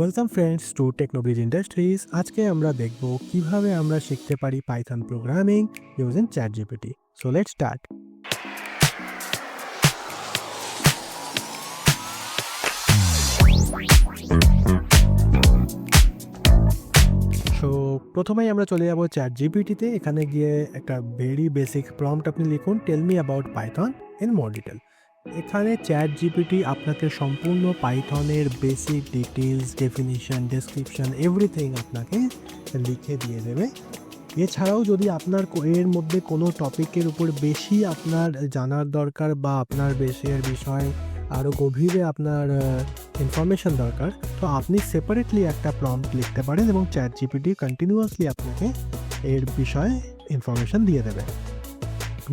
Welcome friends to technology industries. আজকে আমরা দেখব কিভাবে আমরা শিখতে পারি Python programming using ChatGPT। So let's start. So প্রথমেই আমরা চলে যাব ChatGPT-তে। এখানে গিয়ে একটা ভেরি বেসিক প্রম্পট আপনি লিখুন, tell me about Python in more detail. এখানে ChatGPT আপনাকে সম্পূর্ণ পাইথনের basic details, definition, description everything আপনাকে লিখে দিয়ে দেবে। এছাড়াও যদি আপনার এর মধ্যে কোনো টপিকের উপর বেশি আপনার জানার দরকার বা আপনার বেশি এর বিষয়ে আরও গভীরে আপনার ইনফরমেশন দরকার, তো আপনি সেপারেটলি একটা প্রম্পট লিখতে পারেন এবং ChatGPT কন্টিনিউয়াসলি আপনাকে এর বিষয়ে ইনফরমেশন দিয়ে দেবে।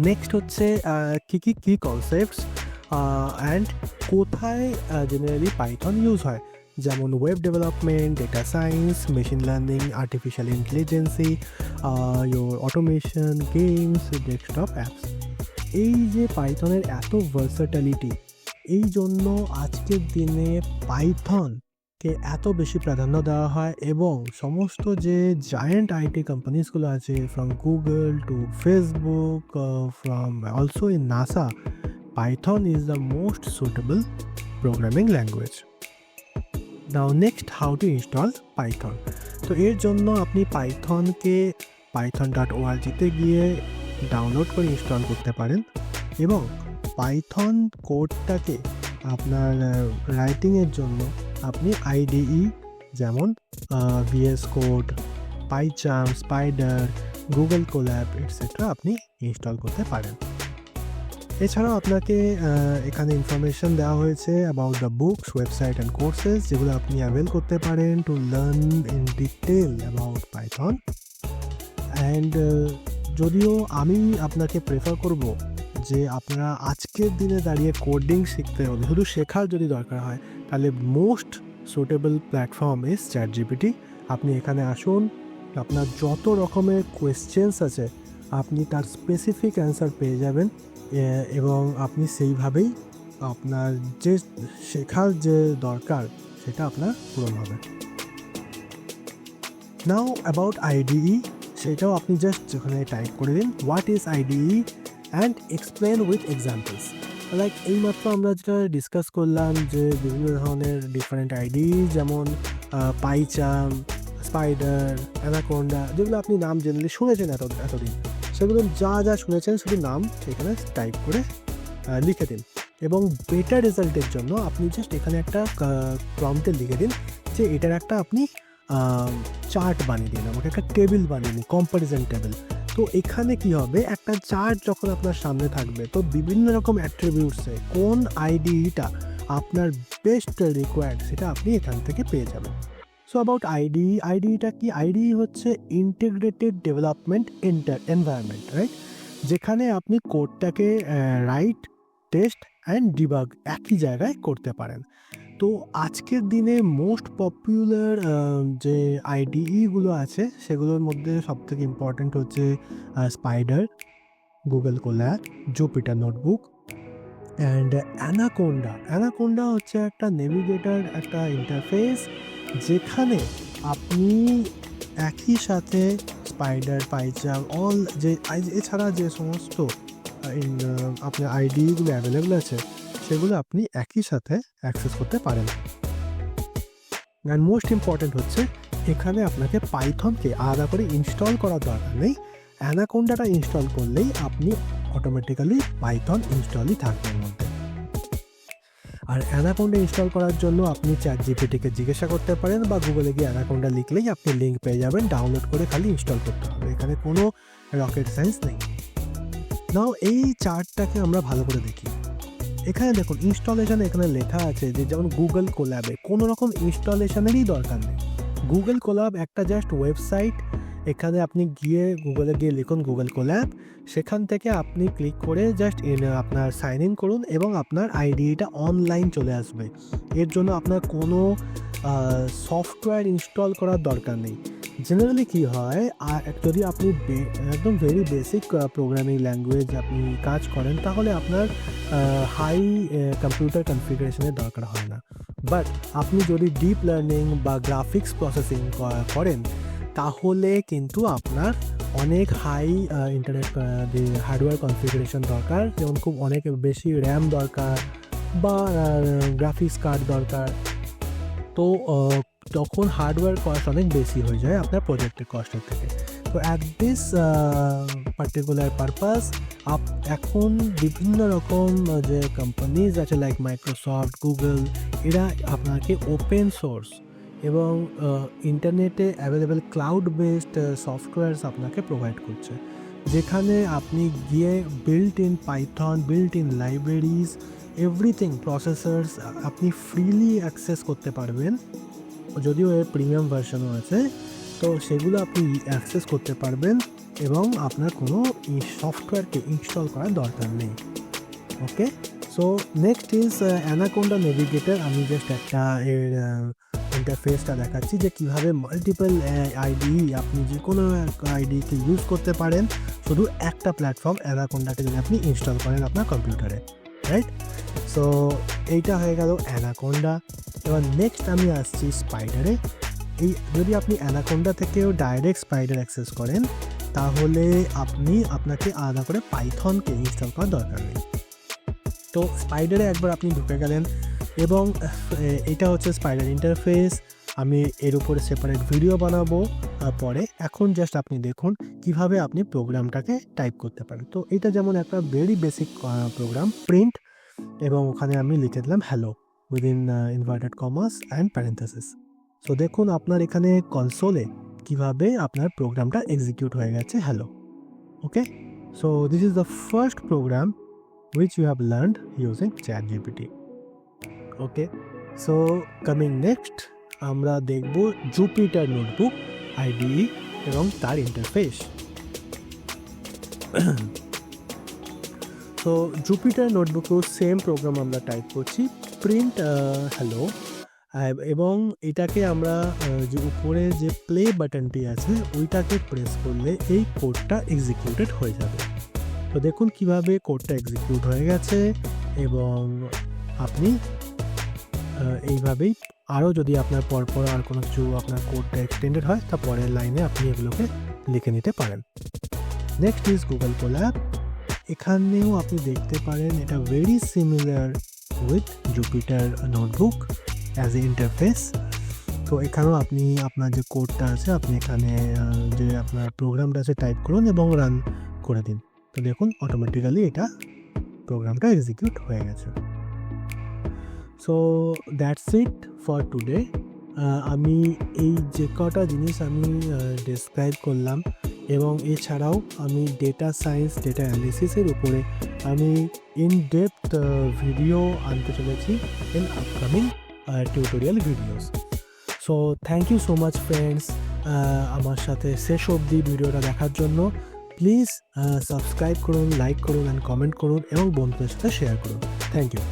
নেক্সট হচ্ছে কী কনসেপ্টস অ্যান্ড কোথায় জেনারেলি পাইথন ইউজ হয়, যেমন web development, data science, machine learning, artificial ইন্টেলিজেন্সি, your automation, games, desktop apps. এই যে পাইথনের এত ভার্সেটালিটি, এই জন্য আজকের দিনে পাইথনকে এত বেশি প্রাধান্য দেওয়া হয় এবং সমস্ত যে জায়ান্ট আইটি কোম্পানিজগুলো আছে, from Google to Facebook, from also in NASA, Python is the most suitable programming language. Now next, how to install Python. তো এর জন্য আপনি পাইথনকে python.org-তে গিয়ে ডাউনলোড করে ইনস্টল করতে পারেন এবং পাইথন কোডটাকে আপনার রাইটিংয়ের জন্য আপনি IDE যেমন VS code, PyCharm, Spyder, Google Colab etcetera আপনি ইনস্টল করতে পারেন। এছাড়াও আপনাকে এখানে ইনফরমেশন দেওয়া হয়েছে about the books, website and courses, যেগুলো আপনি অ্যাভেল করতে পারেন to learn in detail about Python. And যদিও আমি আপনাকে প্রেফার করব যে আপনারা আজকের দিনে দাঁড়িয়ে কোডিং শিখতে হলে, শুধু শেখার যদি দরকার হয়, তাহলে most suitable platform is ChatGPT। আপনি এখানে আসুন, আপনার যত রকমের কোয়েশ্চেন্স আছে আপনি তার স্পেসিফিক অ্যান্সার পেয়ে যাবেন এবং আপনি সেইভাবেই আপনার যে শেখার যে দরকার সেটা আপনার পূরণ হবে। নাও অ্যাবাউট IDE, সেটাও আপনি জাস্ট যেখানে টাইপ করে দিন what is IDE and explain with examples. Like এইমাত্র আমরা যেটা ডিসকাস করলাম যে বিভিন্ন ধরনের ডিফারেন্ট IDE, যেমন পাইচাম, স্পাইডার, অ্যানাকোন্ডা, যেগুলো আপনি নাম জেনারেলি শুনেছেন এতদিন, সেগুলো যা শুনেছেন শুধু নাম এখানে টাইপ করে লিখে দিন এবং বেটার রেজাল্টের জন্য আপনি জাস্ট এখানে একটা প্রম্পটে লিখে দিন যে এটার একটা আপনি চার্ট বানিয়ে দিন, আমাকে একটা টেবিল বানিয়ে দিন, কম্প্যারিজন টেবিল। তো এখানে কি হবে, একটা চার্ট যখন আপনার সামনে থাকবে তো বিভিন্ন রকম অ্যাট্রিবিউটসে কোন IDEটা আপনার বেস্ট রিকোয়ার্ড সেটা আপনি এখান থেকে পেয়ে যাবেন। সো অ্যাবাউট IDEটা কি? IDE হচ্ছে ইন্টিগ্রেটেড ডেভেলপমেন্ট এনভায়রনমেন্ট, রাইট? যেখানে আপনি কোডটাকে রাইট, টেস্ট অ্যান্ড ডিবাগ একই জায়গায় করতে পারেন। তো আজকের দিনে মোস্ট পপুলার যে IDEগুলো আছে সেগুলোর মধ্যে সবথেকে ইম্পর্ট্যান্ট হচ্ছে spider, Google collab, Jupiter notebook and anaconda হচ্ছে একটা নেভিগেটর, একটা ইন্টারফেস যেখানে আপনি একই সাথে স্পাইডার, পাইচাম, যে এছাড়া যে সমস্ত আপনার IDEগুলো অ্যাভেলেবেল আছে সেগুলো আপনি একই সাথে অ্যাক্সেস করতে পারেন। অ্যান্ড মোস্ট ইম্পর্ট্যান্ট হচ্ছে এখানে আপনাকে পাইথনকে আলাদা করে ইনস্টল করার দরকার নেই। অ্যানাকোন্ডাটা ইনস্টল করলেই আপনি অটোমেটিক্যালি পাইথন ইনস্টলই থাকবে এর মধ্যে। আর অ্যানাকোন্ডা ইনস্টল করার জন্য আপনি ChatGPT-কে জিজ্ঞাসা করতে পারেন বা গুগলে গিয়ে অ্যানাকোন্ডা লিখলেই আপনি লিঙ্ক পেয়ে যাবেন, ডাউনলোড করে খালি ইনস্টল করতে হবে, এখানে কোনো রকেট সায়েন্স নেই। নাও এই চার্টটাকে আমরা ভালো করে দেখি। এখানে দেখুন ইনস্টলেশন এখানে লেখা আছে যে যেমন গুগল কোল্যাবে কোনো রকম ইনস্টলেশনেরই দরকার নেই। গুগল কোল্যাব একটা জাস্ট ওয়েবসাইট, এখানে আপনি গুগলে গিয়ে লিখুন গুগল কোল্যাব, সেখান থেকে আপনি ক্লিক করে জাস্ট আপনার সাইন ইন করুন এবং আপনার IDEটা অনলাইন চলে আসবে। এর জন্য আপনার কোনো সফটওয়্যার ইনস্টল করার দরকার নেই। জেনারেলি কি হয়, যদি আপনি একদম ভেরি বেসিক প্রোগ্রামিং ল্যাঙ্গুয়েজ আপনি কাজ করেন, তাহলে আপনার হাই কম্পিউটার কনফিগারেশনের দরকার হয় না। বাট আপনি যদি ডিপ লার্নিং বা গ্রাফিক্স প্রসেসিং করেন, তাহলে কিন্তু আপনার অনেক হাই ইন্টারনেট হার্ডওয়্যার কনফিগারেশন দরকার, যেমন খুব অনেক বেশি র্যাম দরকার বা গ্রাফিক্স কার্ড দরকার। তো তখন হার্ডওয়্যার কস্ট অনেক বেশি হয়ে যায় আপনার প্রজেক্টের কস্টের থেকে। তো অ্যাট দিস পার্টিকুলার পারপাস এখন বিভিন্ন রকম যে কোম্পানিজ আছে লাইক মাইক্রোসফট, গুগল, এরা আপনাকে ওপেন সোর্স এবং ইন্টারনেটে অ্যাভেলেবেল ক্লাউড বেসড সফটওয়্যারস আপনাকে প্রোভাইড করছে, যেখানে আপনি গিয়ে built in Python, built in libraries, everything processors আপনি ফ্রিলি অ্যাক্সেস করতে পারবেন। যদিও এর প্রিমিয়াম ভার্সনও আছে, তো সেগুলো আপনি অ্যাক্সেস করতে পারবেন এবং আপনার কোনো সফটওয়্যারকে ইনস্টল করার দরকার নেই। Okay, so next is Anaconda Navigator. আমি জাস্ট একটা এর ইন্টারফেসটা দেখাচ্ছি যে কীভাবে মাল্টিপল আইডিই আপনি যে কোনো আইডিকে ইউজ করতে পারেন, শুধু একটা প্ল্যাটফর্ম অ্যানাকোন্ডাকে যদি আপনি ইনস্টল করেন আপনার কম্পিউটারে, রাইট? সো এইটা হয়ে গেল অ্যানাকোন্ডা। এবার নেক্সট আমি আসছি স্পাইডারে। এই যদি আপনি অ্যানাকোন্ডা থেকেও ডাইরেক্ট স্পাইডার অ্যাক্সেস করেন, তাহলে আপনাকে আলাদা করে পাইথনকে ইনস্টল করার দরকার নেই। তো স্পাইডারে একবার আপনি ঢুকে গেলেন এবং এটা হচ্ছে স্পাইডার ইন্টারফেস। আমি এর উপরে সেপারেট ভিডিও বানাবো পরে। এখন জাস্ট আপনি দেখুন কিভাবে আপনি প্রোগ্রামটাকে টাইপ করতে পারেন। তো এটা যেমন একটা ভেরি বেসিক প্রোগ্রাম, প্রিন্ট, এবং ওখানে আমি লিখে দিলাম hello within inverted commas and parenthesis. So দেখুন আপনার এখানে কনসোলে কিভাবে আপনার প্রোগ্রামটা এক্সিকিউট হয়ে গেছে, hello. Okay, so this is the first program which you have learned using ChatGPT. Okay, so coming next আমরা দেখব জুপিটার নোটবুক, IDE এবং তার ইন্টারফেস। সো জুপিটার নোটবুকেও সেম প্রোগ্রাম আমরা টাইপ করছি, প্রিন্ট হ্যালো, এবং এটাকে আমরা যে উপরে যে প্লে বাটনটি আছে ওইটাকে প্রেস করলে এই কোডটা এক্সিকিউটেড হয়ে যাবে। তো দেখুন কিভাবে কোডটা এক্সিকিউট হয়ে গেছে, এবং আপনি এইভাবেই আরও যদি আপনার পরপর আর কোনো কিছু আপনার কোডটা এক্সটেন্ডেড হয়, তা পরের লাইনে আপনি এগুলোকে লিখে নিতে পারেন। Next is Google collab. এখানেও আপনি দেখতে পারেন এটা very similar with Jupiter notebook as a interface. তো এখানেও আপনি আপনার যে কোডটা আছে আপনি এখানে যে আপনার প্রোগ্রামটা আছে টাইপ করুন এবং রান করে দিন। তো দেখুন অটোমেটিক্যালি এটা প্রোগ্রামটা এক্সিকিউট হয়ে গেছে। So that's it for today. আমি এই যে কটা জিনিস আমি ডেসক্রাইব করলাম, এবং এছাড়াও আমি ডেটা সায়েন্স, ডেটা অ্যানালিসিসের উপরে আমি ইন ডেপথ ভিডিও আনতে চলেছি in upcoming tutorial videos. So thank you so much friends, আমার সাথে শেষ অবধি ভিডিওটা দেখার জন্য। প্লিজ সাবস্ক্রাইব করুন, লাইক করুন অ্যান্ড কমেন্ট করুন এবং বন্ধুদের সাথে শেয়ার করুন। Thank you.